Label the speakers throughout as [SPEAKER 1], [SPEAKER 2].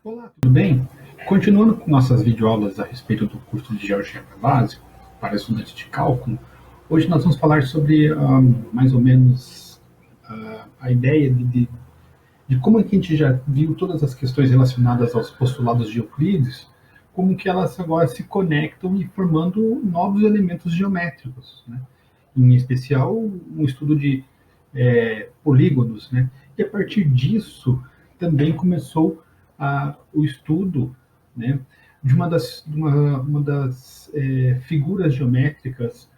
[SPEAKER 1] Olá, tudo bem? Continuando com nossas videoaulas a respeito do curso de GeoGebra básico para estudantes de cálculo, hoje nós vamos falar sobre mais ou menos a ideia de como é que a gente já viu todas as questões relacionadas aos postulados de Euclides, como que elas agora se conectam e formando novos elementos geométricos, né? Em especial um estudo de polígonos, né? E a partir disso também começou o estudo, né, de uma das figuras geométricas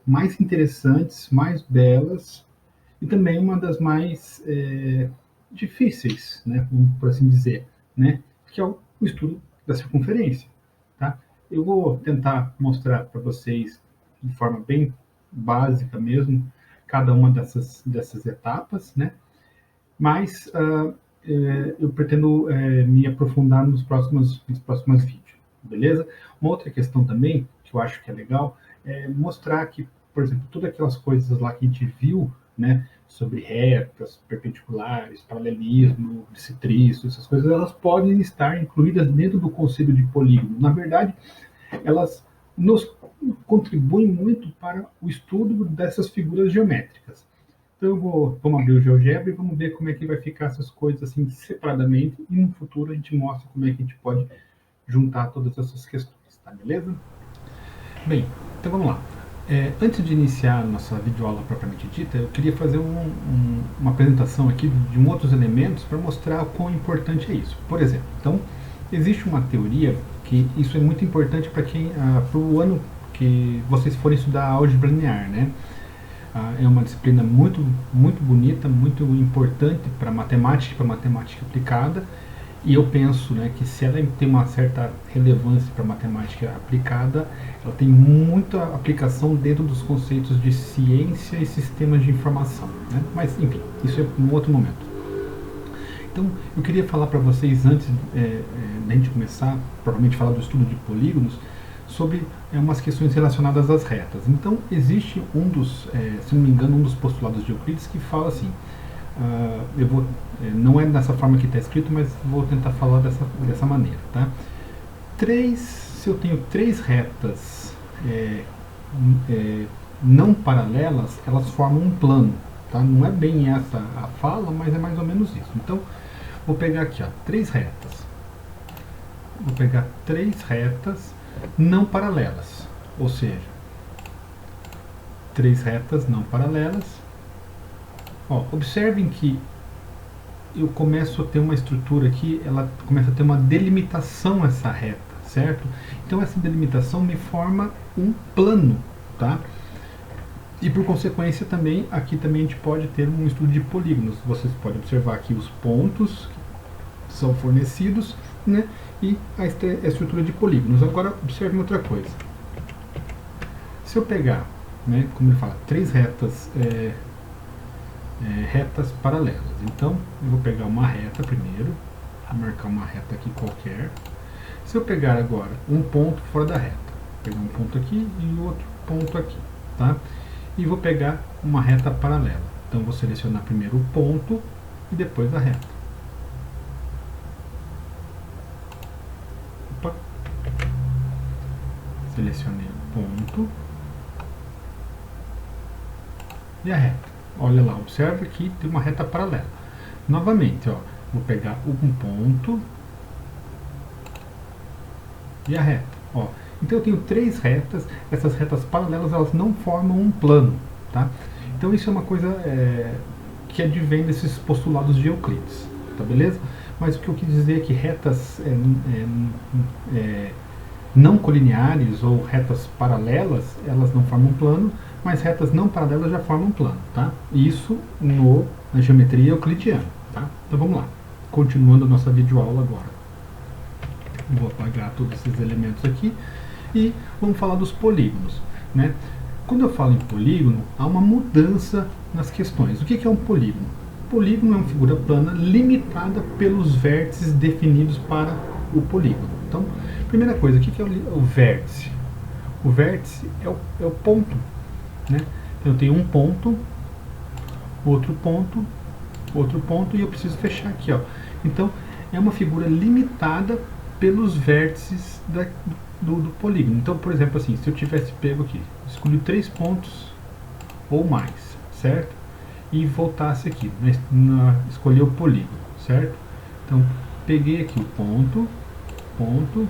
[SPEAKER 1] mais interessantes, mais belas e também uma das mais difíceis, né, por assim dizer, né, que é o estudo da circunferência. Tá? Eu vou tentar mostrar para vocês de forma bem básica mesmo cada uma dessas etapas, né? Mas eu pretendo me aprofundar nos próximos vídeos, beleza? Uma outra questão também, que eu acho que é legal, é mostrar que, por exemplo, todas aquelas coisas lá que a gente viu, né, sobre retas, perpendiculares, paralelismo, bicetrício, essas coisas, elas podem estar incluídas dentro do conceito de polígono. Na verdade, elas nos contribuem muito para o estudo dessas figuras geométricas. Então vamos abrir o GeoGebra e vamos ver como é que vai ficar essas coisas assim separadamente e no futuro a gente mostra como é que a gente pode juntar todas essas questões, tá beleza? Bem, então vamos lá. Antes de iniciar a nossa videoaula propriamente dita, eu queria fazer uma apresentação aqui de outros elementos para mostrar o quão importante é isso. Por exemplo, então, existe uma teoria que isso é muito importante para o ano que vocês forem estudar álgebra linear, né? É uma disciplina muito bonita, muito importante para matemática aplicada, e eu penso, né, que se ela tem uma certa relevância para matemática aplicada, ela tem muita aplicação dentro dos conceitos de ciência e sistemas de informação, né? Mas enfim, isso é um outro momento. Então eu queria falar para vocês antes da gente começar, provavelmente falar do estudo de polígonos, sobre umas questões relacionadas às retas. Então existe se não me engano, um dos postulados de Euclides que fala assim, não é dessa forma que está escrito, mas vou tentar falar dessa maneira, tá? Se eu tenho três retas não paralelas, elas formam um plano, tá? Não é bem essa a fala, mas é mais ou menos isso. Então vou pegar aqui, ó, três retas. Vou pegar três retas não paralelas, ou seja, três retas não paralelas. Ó, observem que eu começo a ter uma estrutura aqui, ela começa a ter uma delimitação essa reta, certo? Então essa delimitação me forma um plano, tá? E por consequência também, aqui também a gente pode ter um estudo de polígonos. Vocês podem observar aqui os pontos que são fornecidos, né? E a estrutura de polígonos. Agora observem outra coisa. Se eu pegar, né, como ele fala, três retas retas paralelas. Então eu vou pegar uma reta primeiro, vou marcar uma reta aqui qualquer. Se eu pegar agora um ponto fora da reta, vou pegar um ponto aqui e outro ponto aqui, tá? E vou pegar uma reta paralela. Então vou selecionar primeiro o ponto e depois a reta. Opa. Selecionei o ponto e a reta. Olha lá, observa que tem uma reta paralela. Novamente, ó, vou pegar um ponto e a reta. Ó. Então eu tenho três retas, essas retas paralelas elas não formam um plano, tá? Então isso é uma coisa que advém desses postulados de Euclides, tá beleza? Mas o que eu quis dizer é que retas não colineares ou retas paralelas, elas não formam um plano, mas retas não paralelas já formam um plano, tá? Isso na geometria euclidiana, tá? Então vamos lá, continuando a nossa videoaula agora. Vou apagar todos esses elementos aqui e vamos falar dos polígonos, né? Quando eu falo em polígono, há uma mudança nas questões. O que é um polígono? Polígono é uma figura plana limitada pelos vértices definidos para o polígono. Então, primeira coisa, o que é o vértice? O vértice é o ponto, né? Então, eu tenho um ponto, outro ponto e eu preciso fechar aqui, ó. Então, é uma figura limitada pelos vértices do polígono. Então, por exemplo, assim, se eu tivesse pego aqui, escolhi 3 pontos ou mais, certo? E voltasse aqui, escolher o polígono, certo? Então, peguei aqui o ponto, outro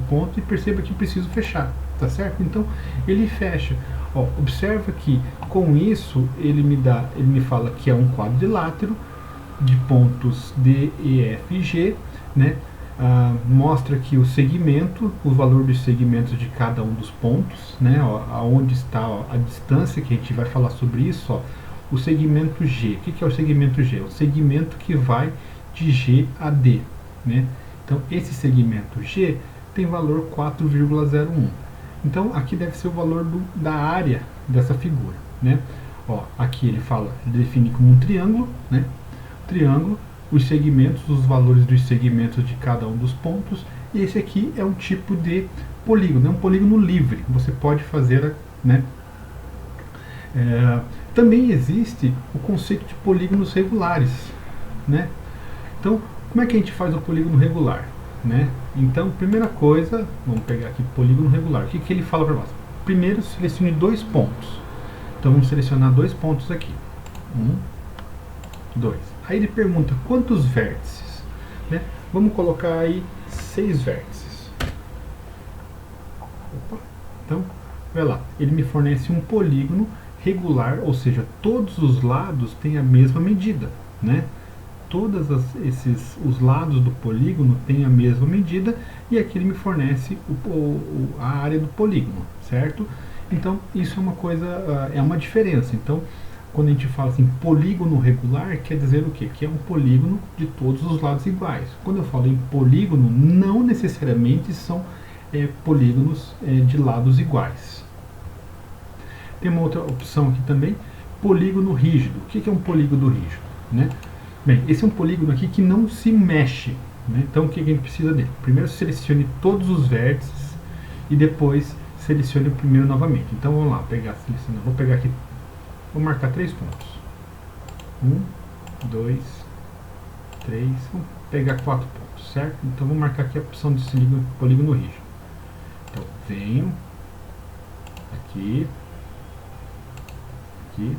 [SPEAKER 1] ponto, e perceba que preciso fechar, tá certo? Então, ele fecha. Ó, observa que com isso ele me fala que é um quadrilátero de pontos D, E, F e G, né? Mostra aqui o segmento, o valor dos segmentos de cada um dos pontos, né? Ó, aonde está, ó, a distância, que a gente vai falar sobre isso, ó, o segmento G. O que é o segmento G? É o segmento que vai de G a D, né? Então, esse segmento G tem valor 4,01. Então, aqui deve ser o valor da área dessa figura, né? Ó, aqui ele define como um triângulo, né? Triângulo, os segmentos, os valores dos segmentos de cada um dos pontos. E esse aqui é um tipo de polígono, é um polígono livre. Você pode fazer, né? Também existe o conceito de polígonos regulares, né? Então, como é que a gente faz o polígono regular, né? Então, primeira coisa, vamos pegar aqui polígono regular. O que ele fala para nós? Primeiro, selecione 2 pontos. Então, vamos selecionar 2 pontos aqui. 1, 2. Aí ele pergunta quantos vértices, né? Vamos colocar aí 6 vértices. Opa. Então, vai lá. Ele me fornece um polígono regular, ou seja, todos os lados têm a mesma medida, né? Todos os lados do polígono têm a mesma medida, e aqui ele me fornece a área do polígono, certo? Então, isso é uma coisa, é uma diferença. Então, quando a gente fala assim, polígono regular, quer dizer o quê? Que é um polígono de todos os lados iguais. Quando eu falo em polígono, não necessariamente são polígonos de lados iguais. Tem uma outra opção aqui também, polígono rígido. O que é um polígono rígido, né? Bem, esse é um polígono aqui que não se mexe, né? Então, o que a gente precisa dele? Primeiro, selecione todos os vértices e depois selecione o primeiro novamente. Então, vamos lá, selecionar. Vou pegar aqui, vou marcar 3 pontos. 1, 2, 3, vamos pegar 4 pontos, certo? Então, vou marcar aqui a opção de polígono rígido. Então, venho aqui, aqui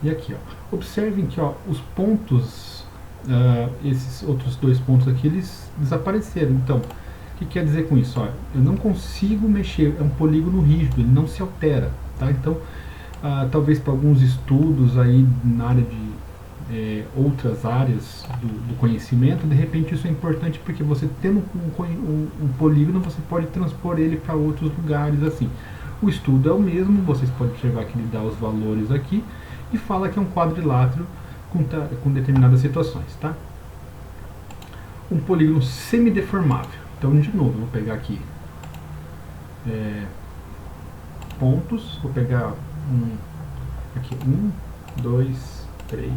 [SPEAKER 1] e aqui, ó. Observem que, ó, os pontos, esses outros 2 pontos aqui, eles desapareceram. Então, o que quer dizer com isso? Ó, eu não consigo mexer, é um polígono rígido, ele não se altera, tá? Então, talvez para alguns estudos aí na área de outras áreas do conhecimento, de repente isso é importante, porque você tendo um polígono, você pode transpor ele para outros lugares, assim. O estudo é o mesmo, vocês podem observar que ele dá os valores aqui e fala que é um quadrilátero com determinadas situações, tá? Um polígono semideformável. Então, de novo, eu vou pegar aqui pontos, vou pegar aqui 1, 2, 3,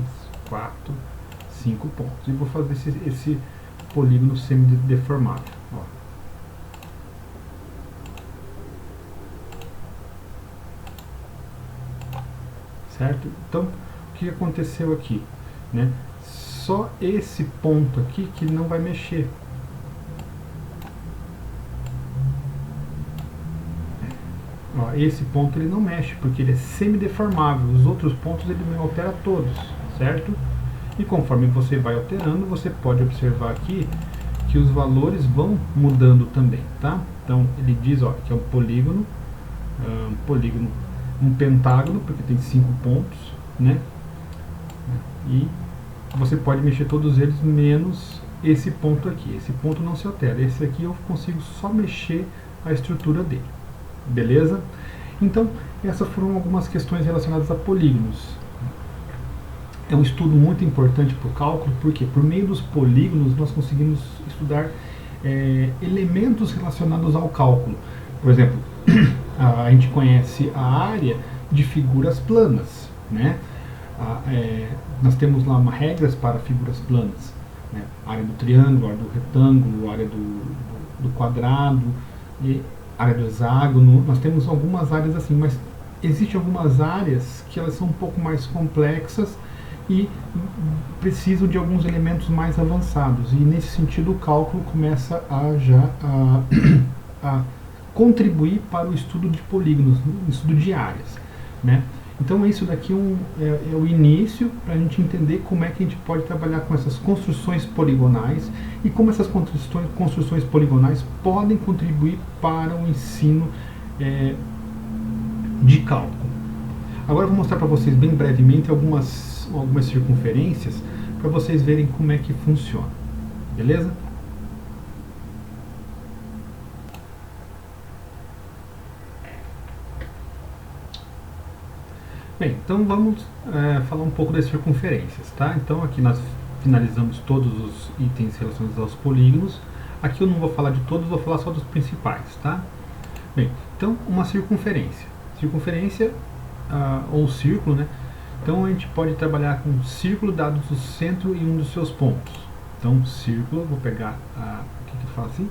[SPEAKER 1] 4, 5 pontos e vou fazer esse polígono semideformável. Ó. Certo? Então, o que aconteceu aqui, né? Só esse ponto aqui que não vai mexer. Ó, esse ponto ele não mexe, porque ele é semideformável. Os outros pontos ele não altera todos, certo? E conforme você vai alterando, você pode observar aqui que os valores vão mudando também, tá? Então, ele diz, ó, que é um polígono, um pentágono, porque tem 5 pontos, né? E você pode mexer todos eles, menos esse ponto aqui. Esse ponto não se altera. Esse aqui eu consigo só mexer a estrutura dele. Beleza? Então, essas foram algumas questões relacionadas a polígonos. É um estudo muito importante para o cálculo, porque por meio dos polígonos nós conseguimos estudar elementos relacionados ao cálculo. Por exemplo, a gente conhece a área de figuras planas, né? Nós temos lá regras para figuras planas, né? Área do triângulo, área do retângulo, área do quadrado, e área do hexágono. Nós temos algumas áreas assim, mas existem algumas áreas que elas são um pouco mais complexas e precisam de alguns elementos mais avançados, e nesse sentido o cálculo começa a contribuir para o estudo de polígonos, o estudo de áreas, né? Então isso daqui é o início para a gente entender como é que a gente pode trabalhar com essas construções poligonais e como essas construções poligonais podem contribuir para o ensino de cálculo. Agora eu vou mostrar para vocês bem brevemente algumas circunferências para vocês verem como é que funciona, beleza? Bem, então vamos falar um pouco das circunferências, tá? Então aqui nós finalizamos todos os itens relacionados aos polígonos. Aqui eu não vou falar de todos, vou falar só dos principais, tá? Bem, então uma circunferência. Circunferência ou círculo, né? Então a gente pode trabalhar com círculo dados o centro e um dos seus pontos. Então círculo, vou pegar o que eu falo assim?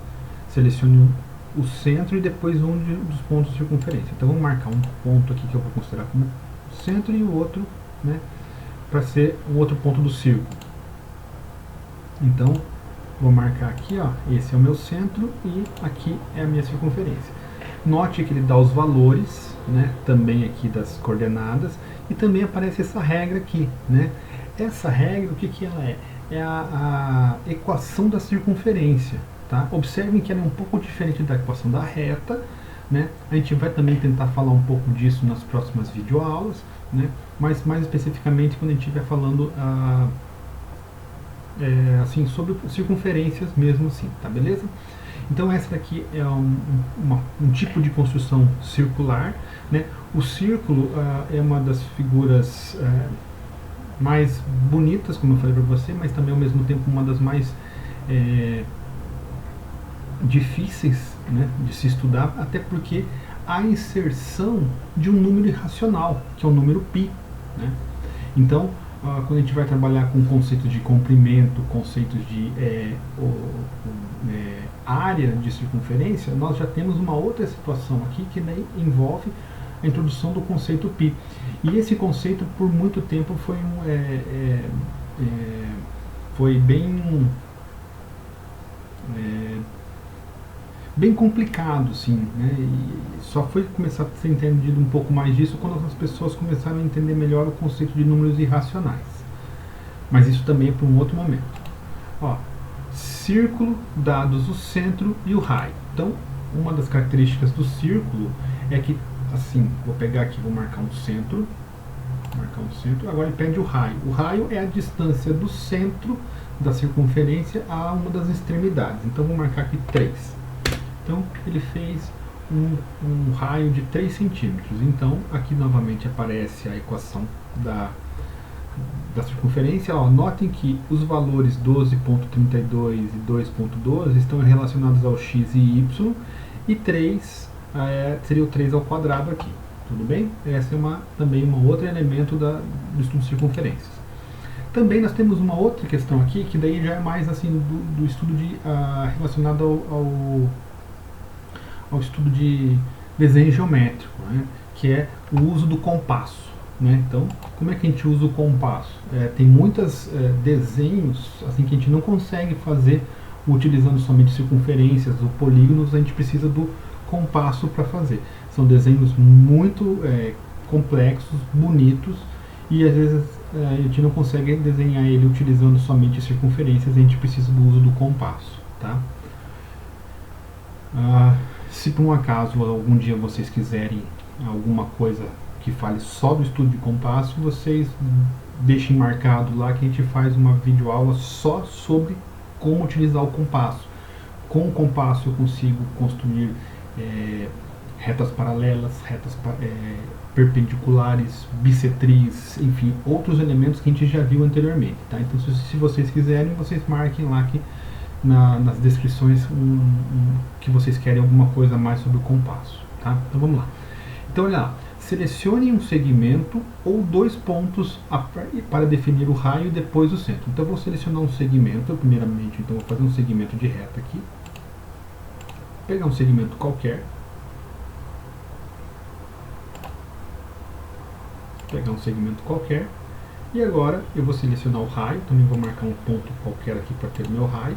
[SPEAKER 1] Selecione o centro e depois um dos pontos de circunferência. Então vamos marcar um ponto aqui que eu vou considerar como centro e o outro, né, para ser o outro ponto do círculo. Então vou marcar aqui, ó, esse é o meu centro e aqui é a minha circunferência. Note que ele dá os valores, né, também aqui das coordenadas, e também aparece essa regra aqui, né? Essa regra, o que ela é? É a equação da circunferência, tá? Observem que ela é um pouco diferente da equação da reta, né? A gente vai também tentar falar um pouco disso nas próximas videoaulas, né? Mas mais especificamente quando a gente estiver falando assim, sobre circunferências mesmo assim, tá beleza? Então essa daqui é um tipo de construção circular, né? O círculo é uma das figuras mais bonitas, como eu falei para você, mas também ao mesmo tempo uma das mais difíceis, né, de se estudar, até porque há inserção de um número irracional, que é o número π, né? Então, quando a gente vai trabalhar com conceitos de comprimento, conceitos de área de circunferência, nós já temos uma outra situação aqui que daí envolve a introdução do conceito π. E esse conceito, por muito tempo, foi bem complicado, sim, né? E só foi começar a ser entendido um pouco mais disso quando as pessoas começaram a entender melhor o conceito de números irracionais. Mas isso também é para um outro momento. Ó, círculo, dados o centro e o raio. Então, uma das características do círculo é que, assim, vou pegar aqui, vou marcar um centro, agora ele pede o raio. O raio é a distância do centro da circunferência a uma das extremidades. Então, vou marcar aqui 3. Então ele fez um raio de 3 centímetros. Então aqui novamente aparece a equação da circunferência. Ó, notem que os valores 12,32 e 2,12 estão relacionados ao x e y, e 3 seria o 3 ao quadrado aqui. Tudo bem? Essa é também um outro elemento do estudo de circunferências. Também nós temos uma outra questão aqui, que daí já é mais assim do estudo relacionado ao estudo de desenho geométrico, né, que é o uso do compasso, né? Então, como é que a gente usa o compasso? Tem muitos desenhos assim, que a gente não consegue fazer utilizando somente circunferências ou polígonos, a gente precisa do compasso para fazer. São desenhos muito complexos, bonitos, e às vezes a gente não consegue desenhar ele utilizando somente circunferências, a gente precisa do uso do compasso, tá? Se por um acaso algum dia vocês quiserem alguma coisa que fale só do estudo de compasso, vocês deixem marcado lá que a gente faz uma videoaula só sobre como utilizar o compasso. Com o compasso eu consigo construir retas paralelas, retas perpendiculares, bissetris, enfim, outros elementos que a gente já viu anteriormente, tá? Então se vocês quiserem, vocês marquem lá que nas descrições que vocês querem alguma coisa mais sobre o compasso, tá? Então vamos lá. Então olha lá, selecione um segmento ou 2 pontos para definir o raio e depois o centro. Então eu vou selecionar um segmento, primeiramente, então vou fazer um segmento de reta aqui, pegar um segmento qualquer, pegar um segmento qualquer, e agora eu vou selecionar o raio, também vou marcar um ponto qualquer aqui para ter o meu raio,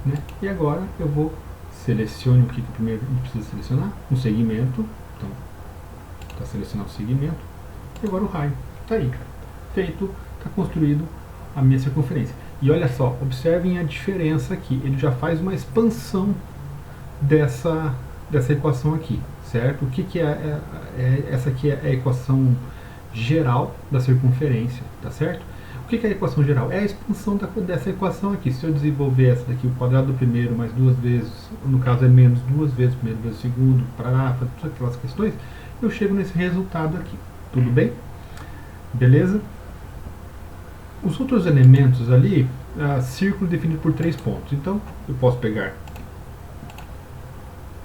[SPEAKER 1] né? E agora eu vou selecionar o que primeiro a gente precisa selecionar, um segmento, então está selecionado o segmento, e agora o raio, está aí, feito, está construído a minha circunferência. E olha só, observem a diferença aqui, ele já faz uma expansão dessa equação aqui, certo? O que essa aqui é a equação geral da circunferência, tá certo? O que é a equação geral? É a expansão dessa equação aqui. Se eu desenvolver essa daqui, o quadrado do primeiro mais duas vezes, no caso é menos duas vezes o primeiro vezes o segundo, para todas aquelas questões, eu chego nesse resultado aqui. Tudo bem? Beleza? Os outros elementos ali, círculo definido por 3 pontos. Então, eu posso pegar.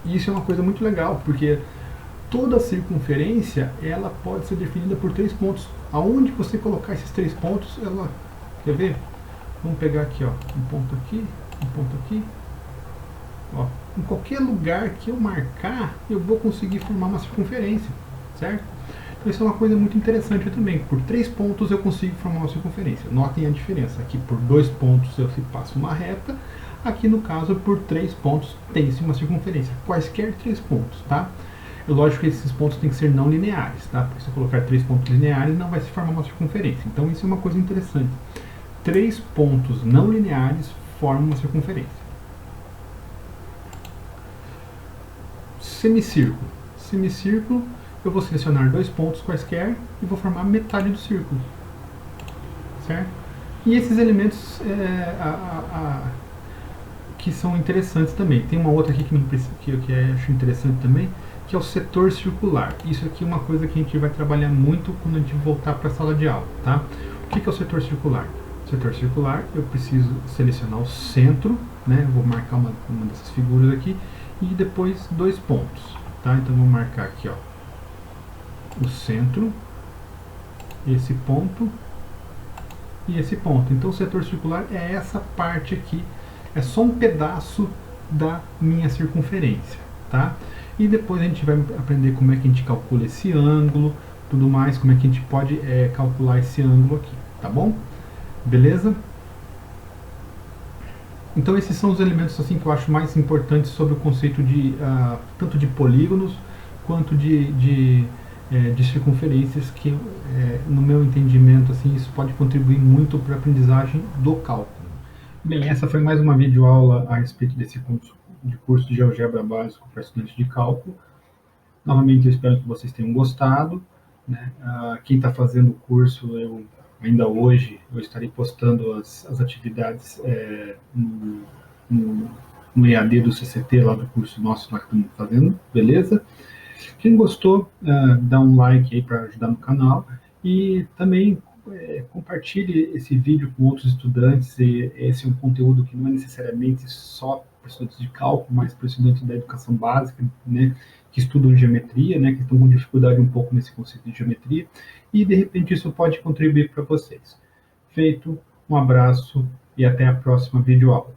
[SPEAKER 1] E isso é uma coisa muito legal, porque toda circunferência ela pode ser definida por 3 pontos. Aonde você colocar esses 3 pontos, ela... Quer ver? Vamos pegar aqui, ó, um ponto aqui, um ponto aqui. Ó, em qualquer lugar que eu marcar, eu vou conseguir formar uma circunferência, certo? Então isso é uma coisa muito interessante também. Por 3 pontos eu consigo formar uma circunferência. Notem a diferença. Aqui por 2 pontos eu passo uma reta. Aqui no caso por 3 pontos tem-se uma circunferência. Quaisquer 3 pontos, tá? É lógico que esses pontos têm que ser não lineares, tá? Porque se eu colocar 3 pontos lineares não vai se formar uma circunferência. Então isso é uma coisa interessante. 3 pontos não lineares formam uma circunferência. Semicírculo. Semicírculo, eu vou selecionar 2 pontos quaisquer e vou formar metade do círculo, certo? E esses elementos que são interessantes também. Tem uma outra aqui que eu acho interessante também, que é o setor circular. Isso aqui é uma coisa que a gente vai trabalhar muito quando a gente voltar para a sala de aula, tá? O que é o setor circular? O setor circular, eu preciso selecionar o centro, né? Eu vou marcar uma dessas figuras aqui e depois 2 pontos, tá? Então vou marcar aqui, ó, o centro, esse ponto e esse ponto. Então o setor circular é essa parte aqui, é só um pedaço da minha circunferência, tá? E depois a gente vai aprender como é que a gente calcula esse ângulo, tudo mais, como é que a gente pode calcular esse ângulo aqui, tá bom? Beleza? Então esses são os elementos assim que eu acho mais importantes sobre o conceito de tanto de polígonos quanto de circunferências, que no meu entendimento assim, isso pode contribuir muito para a aprendizagem do cálculo. Bem, essa foi mais uma videoaula a respeito desse curso de GeoGebra básico para estudantes de cálculo. Novamente eu espero que vocês tenham gostado, né? Quem está fazendo o curso, ainda hoje eu estarei postando as atividades no EAD do CCT, lá do curso nosso lá que estamos fazendo, beleza? Quem gostou, dá um like aí para ajudar no canal e também compartilhe esse vídeo com outros estudantes. Esse é um conteúdo que não é necessariamente só para estudantes de cálculo, mas para estudantes da educação básica, né, que estudam geometria, né, que estão com dificuldade um pouco nesse conceito de geometria, e de repente isso pode contribuir para vocês. Feito, um abraço e até a próxima videoaula.